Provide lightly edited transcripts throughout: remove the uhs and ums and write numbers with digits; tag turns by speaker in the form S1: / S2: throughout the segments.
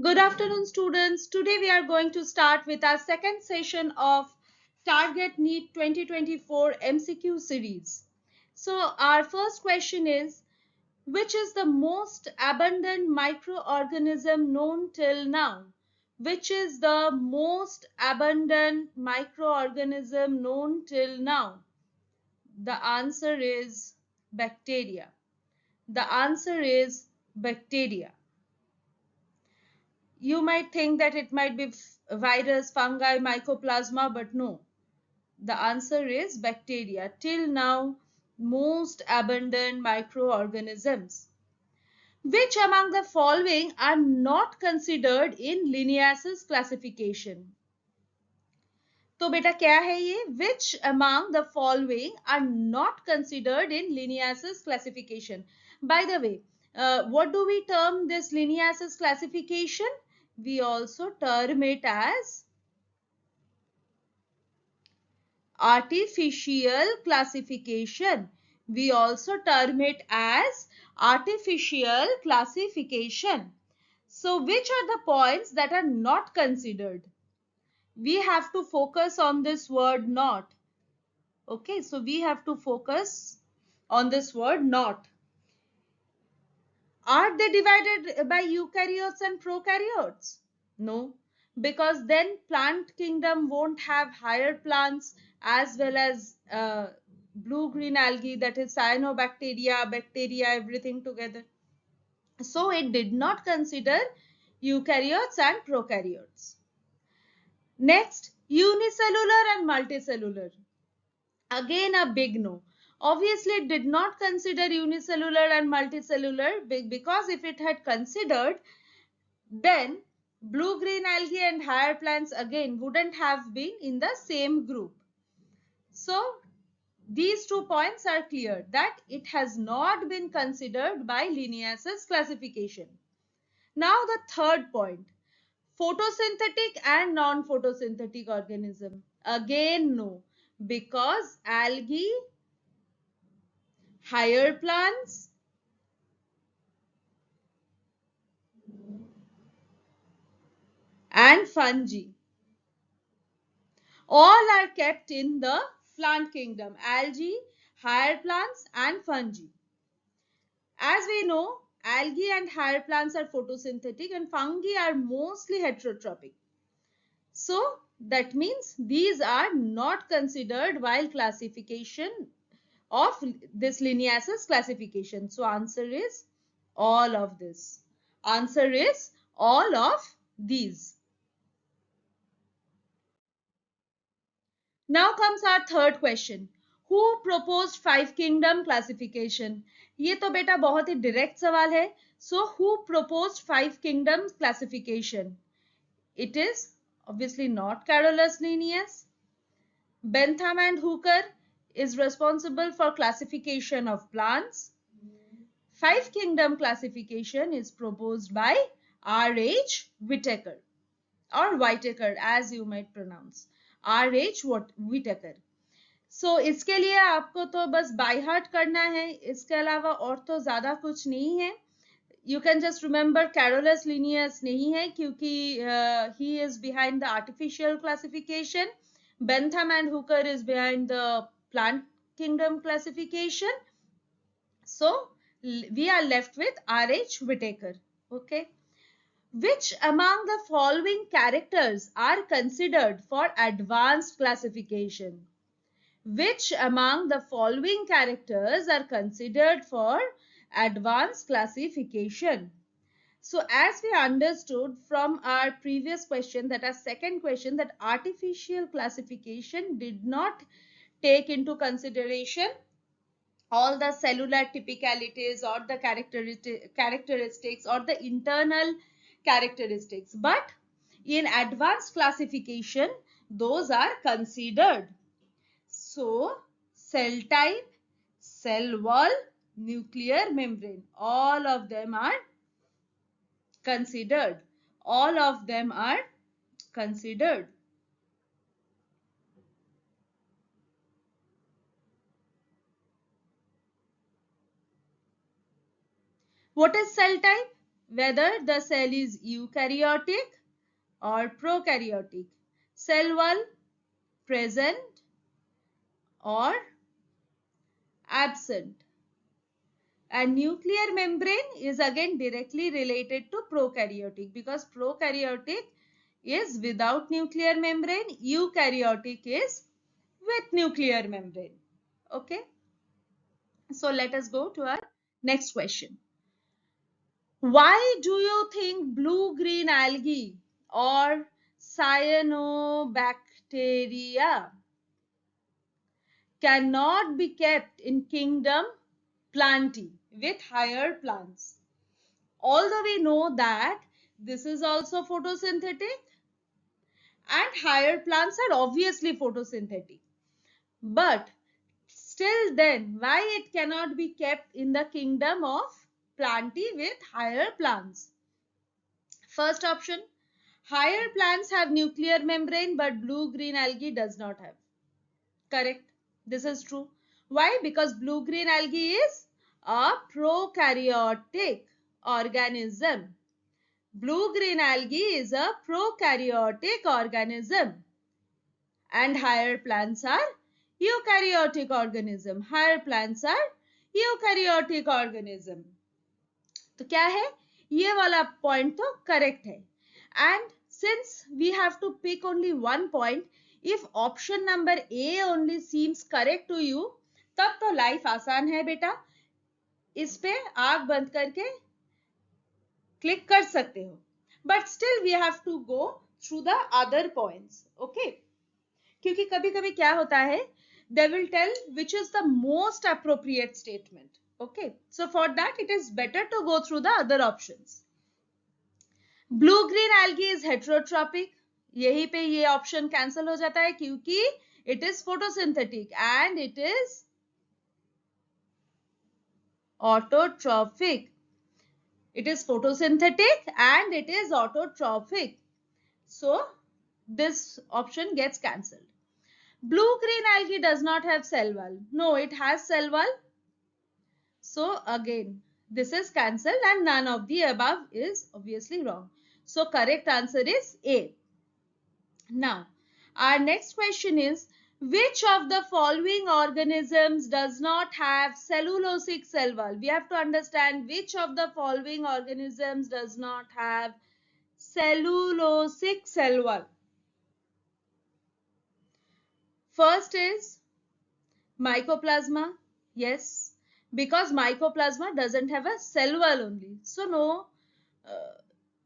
S1: Good afternoon, students. Today we are going to start with our second session of Target NEET 2024 MCQ series. So our first question is, which is the most abundant microorganism known till now? Which is the most abundant microorganism known till now? The answer is bacteria. The answer is bacteria. You might think that it might be virus, fungi, mycoplasma, but no. The answer is bacteria. Till now, most abundant microorganisms. Which among the following are not considered in Linnaeus classification? तो बेटा क्या है ये? Which among the following are not considered in Linnaeus classification? By the way, what do we term this Linnaeus classification? We also term it as artificial classification. We also term it as artificial classification. So which are the points that are not considered? We have to focus on this word not. Okay, so we have to focus on this word not. Are they divided by eukaryotes and prokaryotes? No, because then plant kingdom won't have higher plants as well as blue-green algae, that is cyanobacteria, bacteria, everything together. So it did not consider eukaryotes and prokaryotes. Next, unicellular and multicellular. Again a big no. Obviously, it did not consider unicellular and multicellular because if it had considered, then blue-green algae and higher plants again wouldn't have been in the same group. So these 2 points are clear that it has not been considered by Linnaeus classification. Now the third point, photosynthetic and non-photosynthetic organism. Again no, because algae, higher plants, and fungi all are kept in the plant kingdom: algae, higher plants, and fungi. As we know, algae and higher plants are photosynthetic and fungi are mostly heterotrophic. So that means these are not considered while classification of this Linnaeus classification. So answer is all of this. Answer is all of these. Now comes our third question. Who proposed five kingdom classification? ये तो बेटा बहुत ही direct सवाल है. So who proposed five kingdoms classification? It is obviously not Carolus Linnaeus. Bentham and Hooker is responsible for classification of plants. Five kingdom classification is proposed by R.H. Whitaker or Whitaker as you might pronounce. R.H. Whitaker. So इसके लिए आपको तो बस by heart करना है, इसके अलावा और तो ज्यादा कुछ नहीं है. You can just remember Carolus Linnaeus नहीं है क्योंकि he is behind the artificial classification. Bentham and Hooker is behind the plant kingdom classification. So we are left with R.H. Whitaker. Okay. Which among the following characters are considered for advanced classification? Which among the following characters are considered for advanced classification? So as we understood from our previous question, that our second question, that artificial classification did not take into consideration all the cellular typicalities or the characteristics or the internal characteristics, but in advanced classification those are considered. So cell type, cell wall, nuclear membrane, all of them are considered. All of them are considered. What is cell type? whether the cell is eukaryotic or prokaryotic, cell wall present or absent. And nuclear membrane is again directly related to prokaryotic, because prokaryotic is without nuclear membrane, eukaryotic is with nuclear membrane. Okay, so let us go to our next question. Why do you think blue-green algae or cyanobacteria cannot be kept in kingdom Plantae with higher plants? Although we know that this is also photosynthetic and higher plants are obviously photosynthetic, but still then why it cannot be kept in the kingdom of Plantae with higher plants? First option, higher plants have nuclear membrane but blue-green algae does not have. Correct. This is true. Why? Because blue-green algae is a prokaryotic organism. Blue-green algae is a prokaryotic organism and higher plants are eukaryotic organism. Higher plants are eukaryotic organism. तो क्या है? ये वाला point तो correct है. And since we have to pick only one point, if option number A only seems correct to you, तब तो life आसान है बेटा. इस पे आँख बंद करके क्लिक कर सकते हो. But still we have to go through the other points. Okay? क्योंकि कभी कभी क्या होता है, they will tell which is the most appropriate statement. Okay, so for that it is better to go through the other options. Blue green algae is heterotrophic. यहीं पे ये option cancel हो जाता है क्योंकि it is photosynthetic and it is autotrophic. It is photosynthetic and it is autotrophic. So this option gets cancelled. Blue-green algae does not have cell wall. No, it has cell wall. So again, this is cancelled and none of the above is obviously wrong. So correct answer is A. Now, our next question is, which of the following organisms does not have cellulosic cell wall? We have to understand which of the following organisms does not have cellulosic cell wall. First is Mycoplasma. Yes, because Mycoplasma doesn't have a cell wall only. So no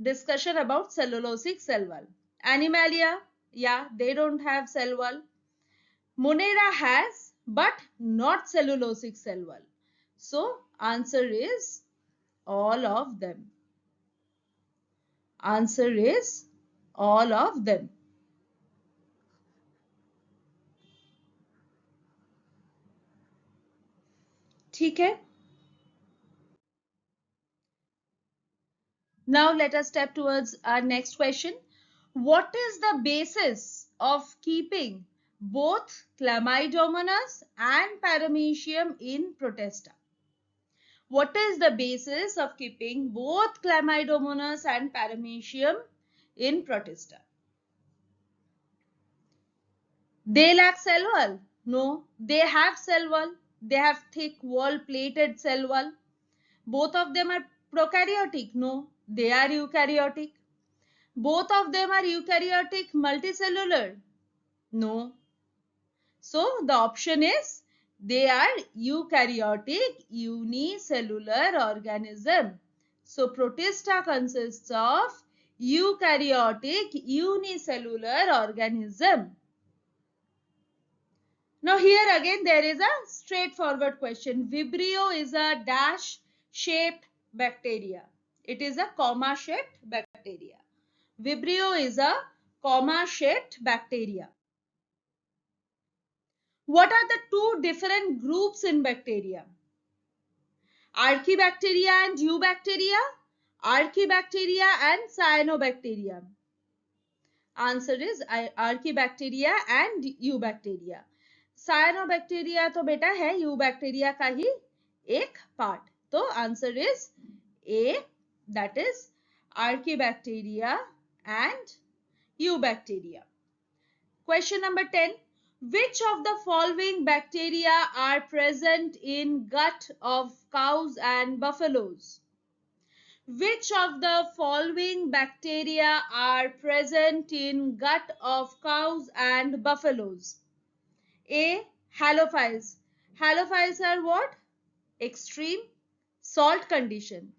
S1: discussion about cellulosic cell wall. Animalia, yeah, they don't have cell wall. Monera has, but not cellulosic cell wall. So answer is all of them. Answer is all of them. ठीक है? Now let us step towards our next question. What is the basis of keeping both Chlamydomonas and Paramecium in Protista? What is the basis of keeping both Chlamydomonas and Paramecium in Protista? They lack cell wall? No, they have cell wall. They have thick wall plated cell wall. Both of them are prokaryotic? No, they are eukaryotic. Both of them are eukaryotic multicellular? No. So the option is they are eukaryotic unicellular organism. So Protista consists of eukaryotic unicellular organism. Now here again there is a straightforward question. Vibrio is a dash shaped bacteria. It is a comma shaped bacteria. Vibrio is a comma shaped bacteria. What are the two different groups in bacteria? Archaebacteria and eubacteria? Archaebacteria and cyanobacteria? Answer is Archaebacteria and eubacteria. Cyanobacteria तो बेटा है eubacteria का ही एक part. तो answer is a that is Archaebacteria and Eubacteria. Question number 10. Which of the following bacteria are present in gut of cows and buffaloes? Which of the following bacteria are present in gut of cows and buffaloes? A. Halophiles. Halophiles are what? Extreme salt condition.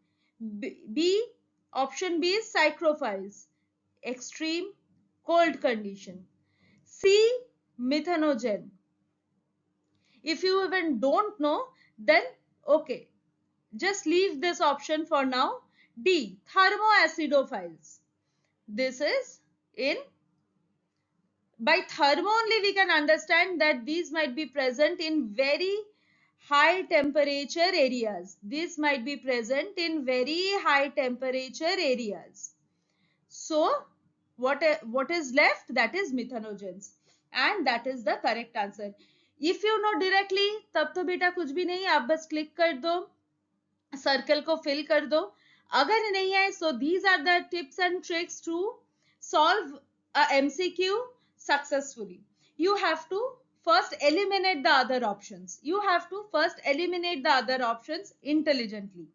S1: B. Option B is psychrophiles. Extreme cold condition. C. Methanogen. If you even don't know, then okay, just leave this option for now. D. Thermoacidophiles. This is in, by thermo only we can understand that these might be present in very high temperature areas. These might be present in very high temperature areas. So what is left? That is methanogens, and that is the correct answer. If you know directly, तब तो बेटा कुछ भी नहीं, आप बस click कर दो, सर्कल को फिल कर दो. अगर नहीं है, so these are the tips and tricks to solve a MCQ successfully. You have to first eliminate the other options. You have to first eliminate the other options intelligently.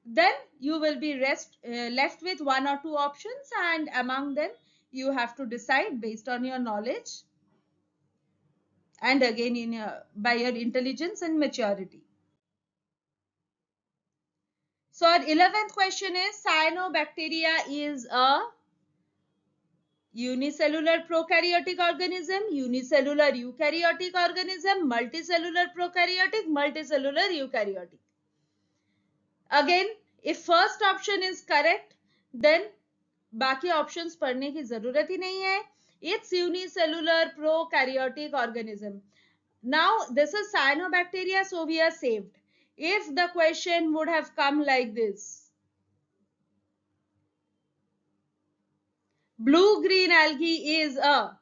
S1: Then you will be left with one or two options, and among them you have to decide based on your knowledge and again by your intelligence and maturity. So our 11th question is, cyanobacteria is a unicellular prokaryotic organism, unicellular eukaryotic organism, multicellular prokaryotic, multicellular eukaryotic. Again, if first option is correct, then बाकी options पढ़ने की जरूरत ही नहीं है. It's unicellular prokaryotic organism. Now this is cyanobacteria, so we are saved. If the question would have come like this, blue green algae is a,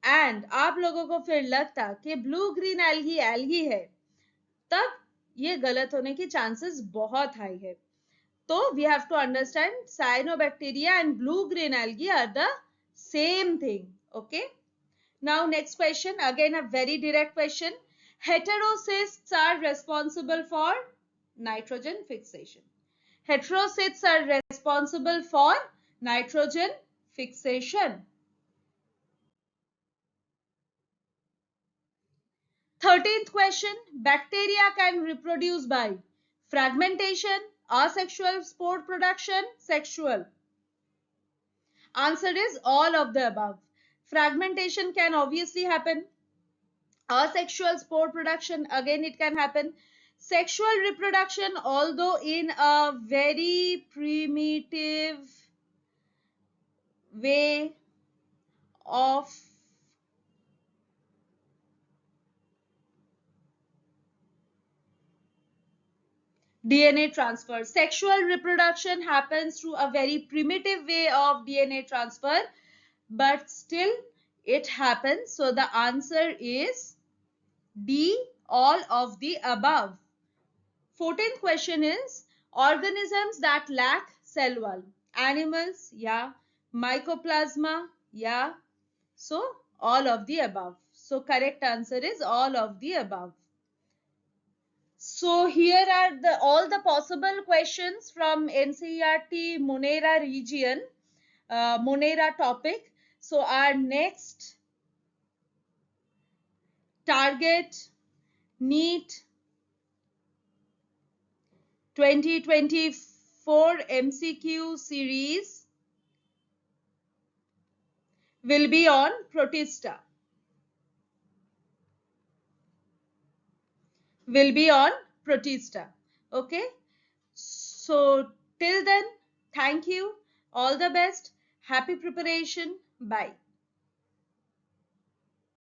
S1: and आप लोगों को फिर लगता कि blue green algae algae है, तब ये गलत होने की चांसेस बहुत हाई है. So we have to understand cyanobacteria and blue-green algae are the same thing. Okay. Now next question, again a very direct question. Heterocysts are responsible for nitrogen fixation. Heterocysts are responsible for nitrogen fixation. 13th question, bacteria can reproduce by fragmentation, asexual spore production, sexual. Answer is all of the above. Fragmentation can obviously happen. Asexual spore production, again it can happen. Sexual reproduction, although in a very primitive way of DNA transfer. Sexual reproduction happens through a very primitive way of DNA transfer, but still it happens. So the answer is D, all of the above. 14th question is, organisms that lack cell wall. Animals, yeah. Mycoplasma, yeah. So all of the above. So correct answer is all of the above. So here are all the possible questions from NCERT Monera region, Monera topic. So our next target NEET 2024 MCQ series will be on Protista. Okay. So till then, thank you. All the best. Happy preparation. Bye.